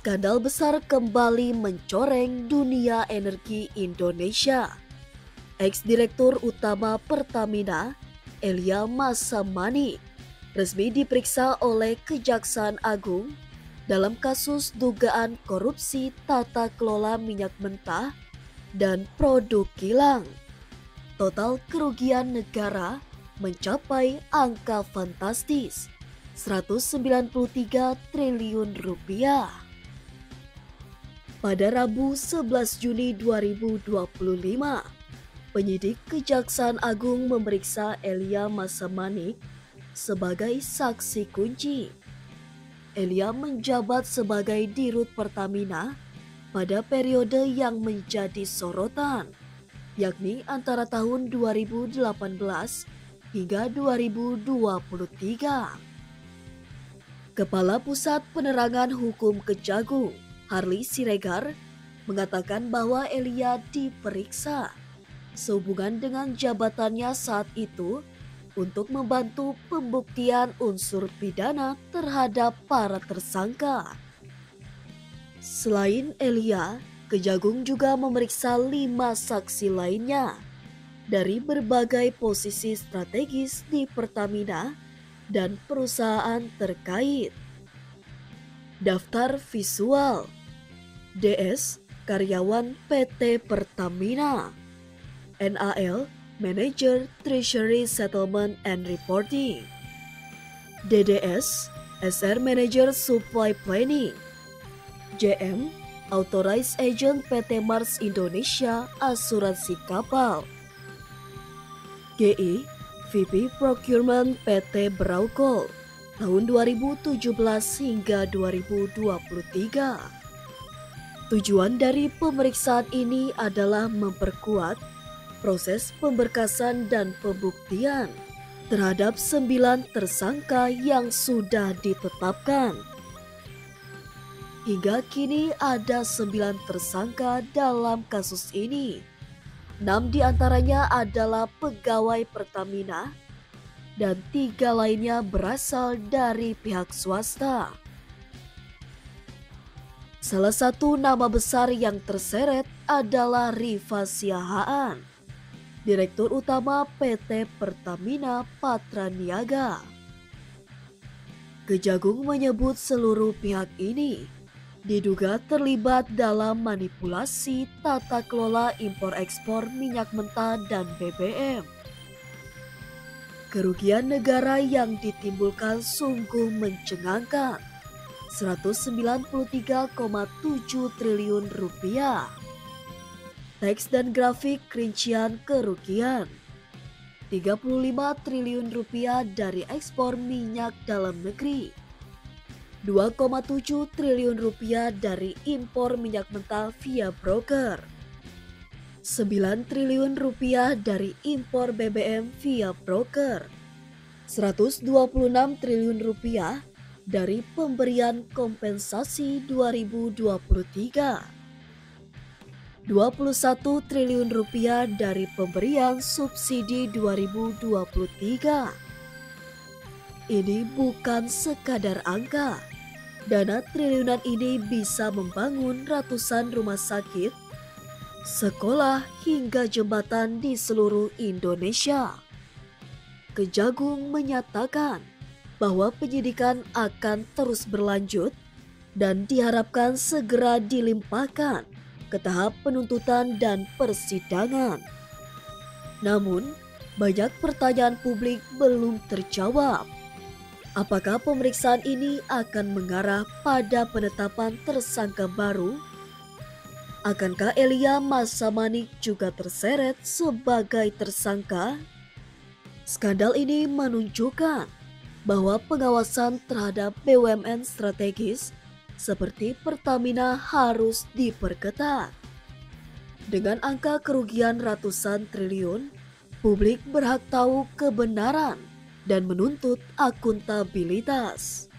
Skandal besar kembali mencoreng dunia energi Indonesia. Ex-Direktur Utama Pertamina, Elia Massamani, resmi diperiksa oleh Kejaksaan Agung dalam kasus dugaan korupsi tata kelola minyak mentah dan produk kilang. Total kerugian negara mencapai angka fantastis, 193 triliun rupiah. Pada Rabu 11 Juni 2025, penyidik Kejaksaan Agung memeriksa Elia Massamani sebagai saksi kunci. Elia menjabat sebagai Dirut Pertamina pada periode yang menjadi sorotan, yakni antara tahun 2018 hingga 2023. Kepala Pusat Penerangan Hukum Kejagung, Harli Siregar, mengatakan bahwa Elia diperiksa sehubungan dengan jabatannya saat itu untuk membantu pembuktian unsur pidana terhadap para tersangka. Selain Elia, Kejagung juga memeriksa 5 saksi lainnya dari berbagai posisi strategis di Pertamina dan perusahaan terkait. Daftar visual: DS, karyawan PT Pertamina. NAL, Manager Treasury Settlement and Reporting. DDS, SR Manager Supply Planning. JM, Authorized Agent PT Mars Indonesia Asuransi Kapal. GI, VP Procurement PT Braukol tahun 2017 hingga 2023. Tujuan dari pemeriksaan ini adalah memperkuat proses pemberkasan dan pembuktian terhadap 9 tersangka yang sudah ditetapkan. Hingga kini ada 9 tersangka dalam kasus ini. 6 diantaranya adalah pegawai Pertamina dan 3 lainnya berasal dari pihak swasta. Salah satu nama besar yang terseret adalah Rifa Siahaan, Direktur Utama PT Pertamina Patraniaga. Kejagung menyebut seluruh pihak ini diduga terlibat dalam manipulasi tata kelola impor-ekspor minyak mentah dan BBM. Kerugian negara yang ditimbulkan sungguh mencengangkan, 193,7 triliun rupiah. Teks dan grafik rincian kerugian: 35 triliun rupiah dari ekspor minyak dalam negeri, 2,7 triliun rupiah dari impor minyak mentah via broker, 9 triliun rupiah dari impor BBM via broker, 126 triliun rupiah dari pemberian kompensasi 2023, 21 triliun rupiah dari pemberian subsidi 2023. Ini bukan sekadar angka. Dana triliunan ini bisa membangun ratusan rumah sakit, sekolah hingga jembatan di seluruh Indonesia. Kejagung menyatakan bahwa penyidikan akan terus berlanjut dan diharapkan segera dilimpahkan ke tahap penuntutan dan persidangan. Namun, banyak pertanyaan publik belum terjawab. Apakah pemeriksaan ini akan mengarah pada penetapan tersangka baru? Akankah Elia Massamani juga terseret sebagai tersangka? Skandal ini menunjukkan bahwa pengawasan terhadap BUMN strategis seperti Pertamina harus diperketat. Dengan angka kerugian ratusan triliun, publik berhak tahu kebenaran dan menuntut akuntabilitas.